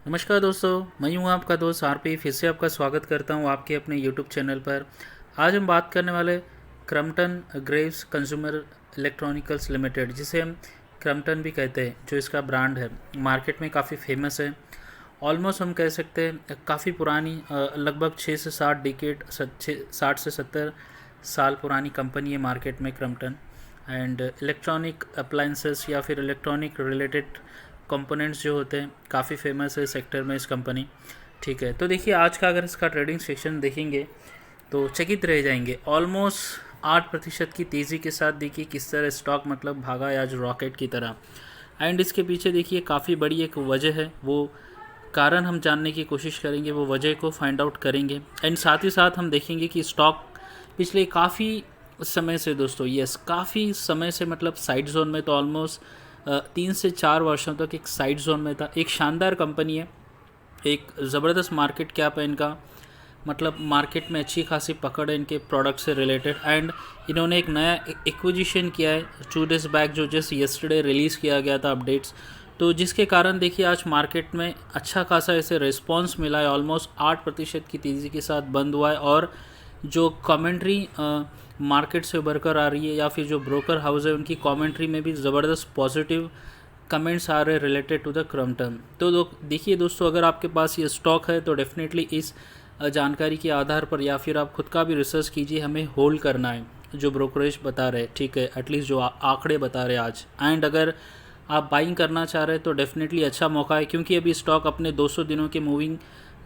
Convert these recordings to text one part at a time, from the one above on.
नमस्कार दोस्तों, मैं हूँ आपका दोस्त आरपी। फिर से आपका स्वागत करता हूँ आपके अपने यूट्यूब चैनल पर। आज हम बात करने वाले क्रम्पटन ग्रेव्स कंज्यूमर इलेक्ट्रॉनिकल्स लिमिटेड, जिसे हम क्रम्पटन भी कहते हैं, जो इसका ब्रांड है, मार्केट में काफ़ी फेमस है। ऑलमोस्ट हम कह सकते हैं काफ़ी पुरानी, लगभग 6 से 7 डिकेड 60 से 70 साल पुरानी कंपनी है मार्केट में क्रम्पटन। एंड इलेक्ट्रॉनिक अप्लाइंसेस या फिर इलेक्ट्रॉनिक रिलेटेड कंपोनेंट्स जो होते हैं काफ़ी फेमस है सेक्टर में इस कंपनी। ठीक है, तो देखिए आज का अगर इसका ट्रेडिंग सेक्शन देखेंगे तो चकित रह जाएंगे। ऑलमोस्ट 8% की तेज़ी के साथ देखिए किस तरह स्टॉक मतलब भागा है आज रॉकेट की तरह। एंड इसके पीछे देखिए काफ़ी बड़ी एक वजह है, वो कारण हम जानने की कोशिश करेंगे, वो वजह को फाइंड आउट करेंगे। एंड साथ ही साथ हम देखेंगे कि स्टॉक पिछले काफ़ी समय से दोस्तों, यस काफ़ी समय से मतलब साइड जोन में, तो ऑलमोस्ट 3 से 4 वर्षों तक एक साइड जोन में था। एक शानदार कंपनी है, एक ज़बरदस्त मार्केट कैप है इनका, मतलब मार्केट में अच्छी खासी पकड़ है इनके प्रोडक्ट से रिलेटेड। एंड इन्होंने एक नया एक्विजिशन किया है 2 डेज़ बैक, जो जस्ट येस्टरडे रिलीज़ किया गया था अपडेट्स, तो जिसके कारण देखिए आज मार्केट में अच्छा खासा ऐसे रिस्पॉन्स मिला है। ऑलमोस्ट 8% की तेज़ी के साथ बंद हुआ है। और जो कमेंट्री मार्केट से उभर कर आ रही है, या फिर जो ब्रोकर हाउस है, उनकी कमेंट्री में भी ज़बरदस्त पॉजिटिव कमेंट्स आ रहे हैं रिलेटेड टू द क्रम्पटन। तो देखिए दोस्तों, अगर आपके पास ये स्टॉक है तो डेफिनेटली इस जानकारी के आधार पर, या फिर आप खुद का भी रिसर्च कीजिए, हमें होल्ड करना है जो ब्रोकरेज बता रहे हैं। ठीक है, एटलीस्ट जो आंकड़े बता रहे हैं आज। एंड अगर आप बाइंग करना चाह रहे हैं तो डेफिनेटली अच्छा मौका है, क्योंकि अभी स्टॉक अपने 200 दिनों के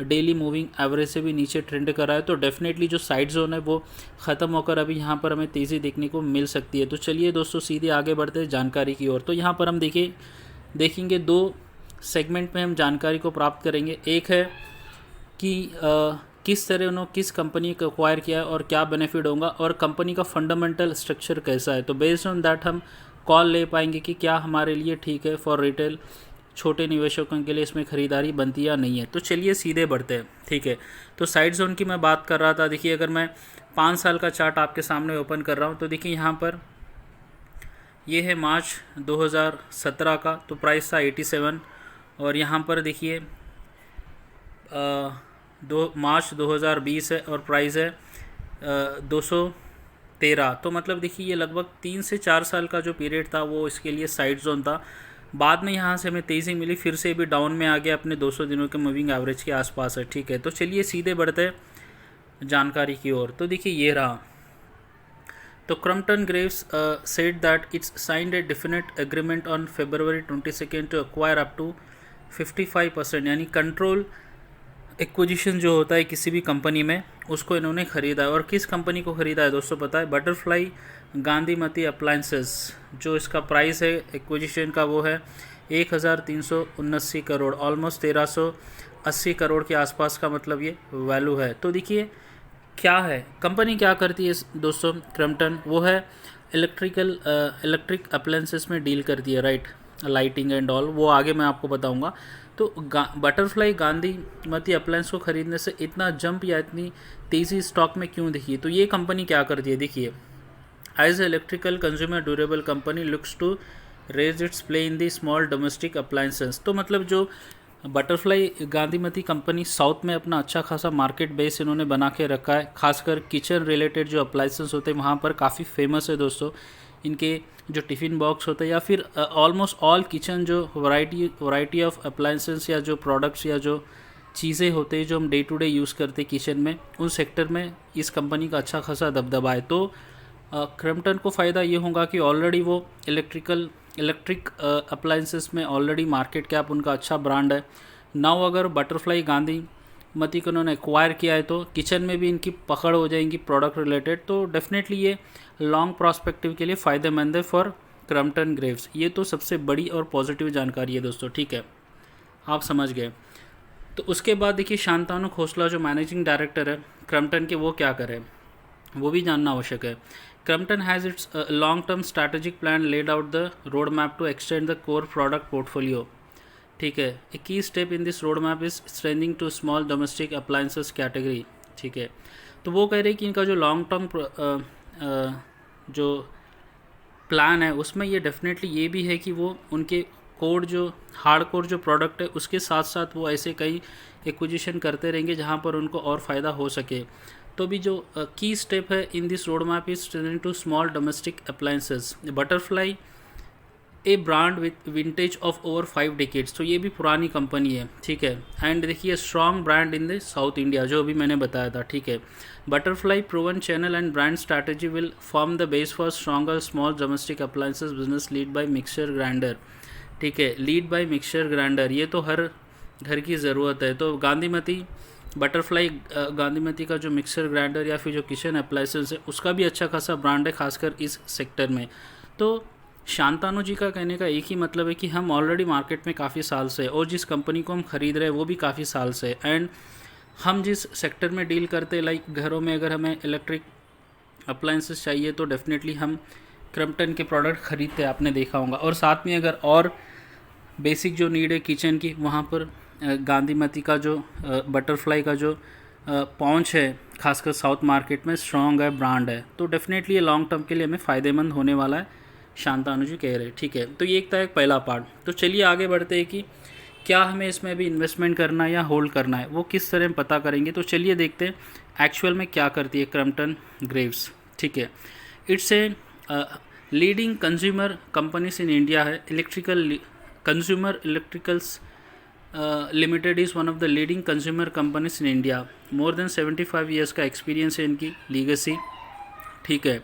डेली मूविंग एवरेज से भी नीचे ट्रेंड कर रहा है। तो डेफिनेटली जो साइड जोन है वो ख़त्म होकर अभी यहाँ पर हमें तेज़ी देखने को मिल सकती है। तो चलिए दोस्तों, सीधे आगे बढ़ते हैं जानकारी की ओर। तो यहाँ पर हम देखेंगे 2 सेगमेंट में हम जानकारी को प्राप्त करेंगे। एक है कि किस तरह उन्होंने किस कंपनी को एक्वायर किया है और क्या बेनिफिट होगा, और कंपनी का फंडामेंटल स्ट्रक्चर कैसा है। तो बेस्ड ऑन दैट हम कॉल ले पाएंगे कि क्या हमारे लिए ठीक है फॉर रिटेल, छोटे निवेशकों के लिए इसमें ख़रीदारी बनती या नहीं है। तो चलिए सीधे बढ़ते हैं। ठीक है, तो साइड जोन की मैं बात कर रहा था। देखिए अगर मैं 5 साल का चार्ट आपके सामने ओपन कर रहा हूँ तो देखिए यहाँ पर ये है मार्च 2017 का, तो प्राइस था 87। और यहाँ पर देखिए मार्च 2020 है और प्राइस है 213। तो मतलब देखिए ये लगभग 3 से 4 साल का जो पीरियड था वो इसके लिए साइड जोन था। बाद में यहाँ से हमें तेज़ी मिली, फिर से भी डाउन में आ गया, अपने 200 दिनों के मूविंग एवरेज के आसपास है। ठीक है, तो चलिए सीधे बढ़ते जानकारी की ओर। तो देखिए ये रहा। तो Crompton Greaves said that it's signed a definite agreement on February 22 to acquire up to 55%, यानी कंट्रोल एक्विजिशन जो होता है किसी भी कंपनी में, उसको इन्होंने ख़रीदा है। और किस कंपनी को ख़रीदा है दोस्तों पता है? Butterfly Gandhimathi appliances. जो इसका प्राइस है एक्विजिशन का वो है 1379 करोड़, ऑलमोस्ट 1380 करोड़ के आसपास का मतलब ये वैल्यू है। तो देखिए क्या है, कंपनी क्या करती है दोस्तों क्रम्पटन, वो है इलेक्ट्रिक अप्लायंसेस में डील करती है, राइट, लाइटिंग एंड ऑल, वो आगे मैं आपको बताऊंगा। तो बटरफ्लाई गांधीमती अप्लायंस को ख़रीदने से इतना जंप या इतनी तेज़ी स्टॉक में क्यों दिखी? तो ये कंपनी क्या करती है देखिए, as a electrical consumer durable company looks to raise its play in the small domestic appliances. तो मतलब जो बटरफ्लाई गांधीमती कंपनी साउथ में अपना अच्छा खासा मार्केट बेस इन्होंने बना के रखा है, खासकर किचन रिलेटेड जो अप्लायंसेस होते हैं वहाँ पर काफ़ी फेमस है दोस्तों। इनके जो टिफ़िन बॉक्स होते हैं या फिर ऑलमोस्ट ऑल किचन जो वैरायटी ऑफ अप्लायंसेस या जो प्रोडक्ट्स या जो चीज़ें होते हैं जो हम डे टू डे यूज़ करते हैं किचन में, उन सेक्टर में इस कंपनी का अच्छा खासा दबदबा है। तो क्रम्पटन को फ़ायदा ये होगा कि ऑलरेडी वो इलेक्ट्रिक अप्लायंसेस में ऑलरेडी मार्केट कैप उनका अच्छा ब्रांड है। नाउ अगर बटरफ्लाई गांधीमती को उन्होंने एक्वायर किया है तो किचन में भी इनकी पकड़ हो जाएंगी प्रोडक्ट रिलेटेड। तो डेफिनेटली ये लॉन्ग प्रॉस्पेक्टिव के लिए फ़ायदेमंद है फॉर क्रम्पटन ग्रेव्स। ये तो सबसे बड़ी और पॉजिटिव जानकारी है दोस्तों। ठीक है, आप समझ गए। तो उसके बाद देखिए शांतानु खोसला जो मैनेजिंग डायरेक्टर है क्रम्पटन के, वो क्या करें वो भी जानना आवश्यक है। Crumpton has its long-term strategic plan laid out the roadmap to extend the core product portfolio. ठीक है, a key step in this roadmap is strengthening to small domestic appliances category. ठीक है, तो वो कह रहे हैं कि इनका जो लॉन्ग टर्म जो प्लान है उसमें ये डेफिनेटली ये भी है कि वो उनके कोर जो हार्ड कोर जो प्रोडक्ट है उसके साथ साथ वो ऐसे कई एक्विजिशन करते रहेंगे जहाँ पर उनको और फ़ायदा हो सके। तो भी जो की स्टेप है in this road map is training to small domestic appliances. Butterfly a brand with vintage of over 5 decades, तो ये भी पुरानी कंपनी है, ठीक है। एंड देखिए strong brand in the south India, जो अभी मैंने बताया था, ठीक है। Butterfly proven channel and brand strategy will form the base for stronger small domestic appliances business lead by mixture grinder, ठीक है। लीड बाय मिक्सचर ग्राइंडर, ये तो हर घर की ज़रूरत है। तो गांधीमती बटरफ्लाई गांधीमती का जो मिक्सर ग्राइंडर या फिर जो किचन अप्लायंसेस है उसका भी अच्छा खासा ब्रांड है, खासकर इस सेक्टर में। तो शांतानु जी का कहने का एक ही मतलब है कि हम ऑलरेडी मार्केट में काफ़ी साल से, और जिस कंपनी को हम ख़रीद रहे हैं वो भी काफ़ी साल से, एंड हम जिस सेक्टर में डील करते हैं, लाइक घरों में अगर हमें इलेक्ट्रिक अप्लायंसेस चाहिए तो डेफिनेटली हम क्रम्पटन के प्रोडक्ट ख़रीदते हैं, आपने देखा होगा। और साथ में अगर और बेसिक जो नीड है किचन की, वहाँ पर गांधीमती का जो बटरफ्लाई का जो पहुँच है खासकर साउथ मार्केट में स्ट्रॉन्ग है, ब्रांड है, तो डेफिनेटली ये लॉन्ग टर्म के लिए हमें फ़ायदेमंद होने वाला है, शांतानु जी कह रहे हैं, ठीक है। तो ये एक था एक पहला पार्ट। तो चलिए आगे बढ़ते हैं कि क्या हमें इसमें अभी इन्वेस्टमेंट करना है या होल्ड करना है, वो किस तरह हम पता करेंगे। तो चलिए देखते हैं एक्चुअल में क्या करती है क्रम्पटन ग्रेव्स, ठीक है। It's a leading consumer companies in India है। Electrical consumer electricals limited is one of the leading consumer companies in India. More than 75 years का एक्सपीरियंस है इनकी, लीगेसी, ठीक है।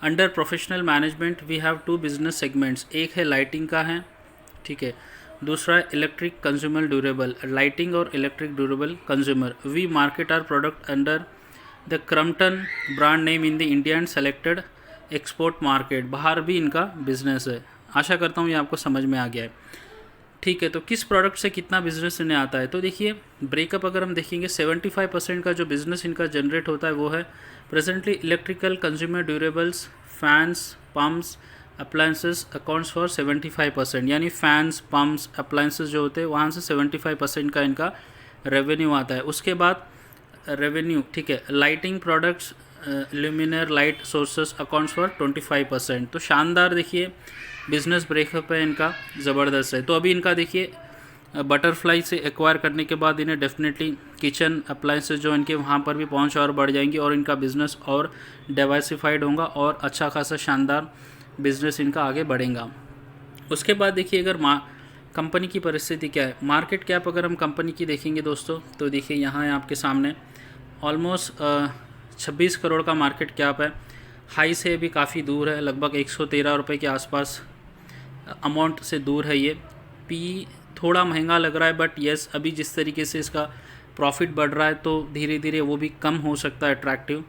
Under professional management we have 2 business segments, एक है lighting का है, ठीक है, दूसरा है इलेक्ट्रिक कंज्यूमर ड्यूरेबल, लाइटिंग और electric durable consumer. We market are product under the Crompton brand name in the India and selected export market, बाहर भी इनका बिजनेस है। आशा करता हूँ ये आपको समझ में आ गया है, ठीक है। तो किस प्रोडक्ट से कितना बिजनेस इन्हें आता है, तो देखिए ब्रेकअप अगर हम देखेंगे 75% का जो बिज़नेस इनका जनरेट होता है वो है presently electrical consumer durables, fans, pumps, appliances accounts for 75%, यानी फैंस, पम्प्स, अप्लायंसेस जो होते हैं वहाँ से 75% का इनका रेवेन्यू आता है। उसके बाद रेवेन्यू, ठीक है, lighting products, luminaire light sources accounts for 25%। तो शानदार देखिए बिजनेस ब्रेकअप है इनका, ज़बरदस्त है। तो अभी इनका देखिए बटरफ्लाई से एक्वायर करने के बाद इन्हें डेफिनेटली किचन अप्लायंसेस जो इनके वहाँ पर भी पहुँच और बढ़ जाएंगी और इनका बिज़नेस और डाइवर्सिफाइड होगा और अच्छा खासा शानदार बिज़नेस इनका आगे बढ़ेगा। उसके बाद देखिए अगर कंपनी की परिस्थिति क्या है, मार्केट कैप अगर हम कंपनी की देखेंगे दोस्तों, तो देखिए यहाँ है आपके सामने ऑलमोस्ट 26 करोड़ का मार्केट कैप है। हाई से भी काफ़ी दूर है, लगभग 113 रुपये के आसपास अमाउंट से दूर है ये। पी थोड़ा महंगा लग रहा है, बट येस अभी जिस तरीके से इसका प्रॉफिट बढ़ रहा है तो धीरे धीरे वो भी कम हो सकता है अट्रैक्टिव।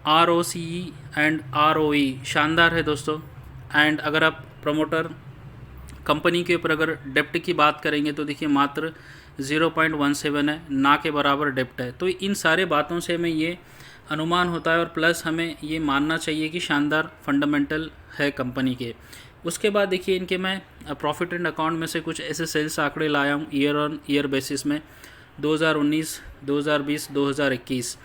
ROCE एंड ROE शानदार है दोस्तों। एंड अगर आप प्रमोटर कंपनी के ऊपर अगर डेप्ट की बात करेंगे तो देखिए मात्र 0.17 है, ना के बराबर डेप्ट है। तो इन सारे बातों से हमें ये अनुमान होता है और प्लस हमें ये मानना चाहिए कि शानदार फंडामेंटल है कंपनी के। उसके बाद देखिए इनके मैं प्रॉफिट एंड अकाउंट में से कुछ ऐसे सेल्स आंकड़े लाया हूँ ईयर ऑन ईयर बेसिस में 2019, 2020, 2021।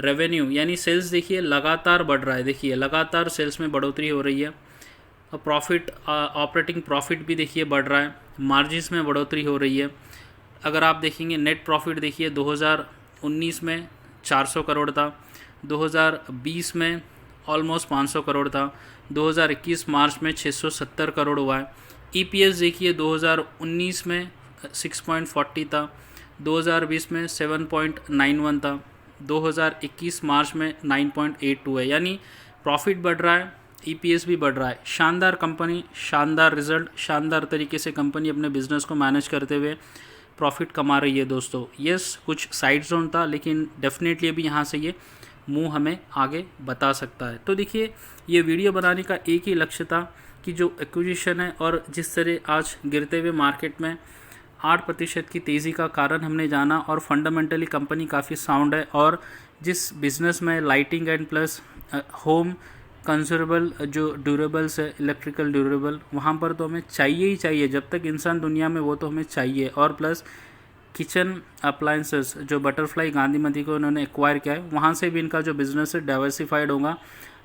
रेवेन्यू यानी सेल्स देखिए लगातार बढ़ रहा है, देखिए लगातार सेल्स में बढ़ोतरी हो रही है। और प्रॉफिट, ऑपरेटिंग प्रॉफिट भी देखिए बढ़ रहा है, मार्जिन्स में बढ़ोतरी हो रही है। अगर आप देखेंगे नेट प्रॉफिट देखिए 2019 में 400 करोड़ था, 2020 में ऑलमोस्ट 500 करोड़ था, 2021 मार्च में 670 करोड़ हुआ है। EPS देखिए 2019 में 6.40 था, 2020 में 7.91 था, 2021 मार्च में 9.82 है। यानी प्रॉफिट बढ़ रहा है, EPS भी बढ़ रहा है। शानदार कंपनी, शानदार रिजल्ट, शानदार तरीके से कंपनी अपने बिजनेस को मैनेज करते हुए प्रॉफिट कमा रही है दोस्तों। यस कुछ साइड जोन था, लेकिन डेफिनेटली अभी यहाँ से ये मुंह हमें आगे बता सकता है। तो देखिए ये वीडियो बनाने का एक ही लक्ष्य था कि जो एक्विजिशन है और जिस तरह आज गिरते हुए मार्केट में 8% की तेज़ी का कारण हमने जाना, और फंडामेंटली कंपनी काफ़ी साउंड है। और जिस बिज़नेस में lighting and plus home consumable जो ड्यूरेबल्स है, इलेक्ट्रिकल ड्यूरेबल, वहाँ पर तो हमें चाहिए ही चाहिए, जब तक इंसान दुनिया में वो तो हमें चाहिए। और प्लस किचन अप्लायंसेस जो बटरफ्लाई गांधीमती को उन्होंने एक्वायर किया है, वहाँ से भी इनका जो बिज़नेस है डाइवर्सिफाइड होगा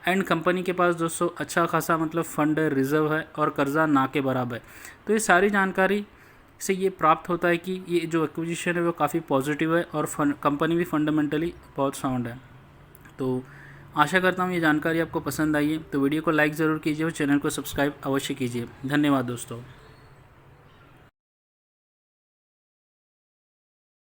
एंड कंपनी के पास दोस्तों अच्छा खासा मतलब फंड रिजर्व है और कर्जा ना के बराबर है। तो ये सारी जानकारी से ये प्राप्त होता है कि ये जो एक्विजिशन है वो काफ़ी पॉजिटिव है और कंपनी भी फंडामेंटली बहुत साउंड है। तो आशा करता हूँ ये जानकारी आपको पसंद आई है। तो वीडियो को लाइक ज़रूर कीजिए और चैनल को सब्सक्राइब अवश्य कीजिए। धन्यवाद दोस्तों।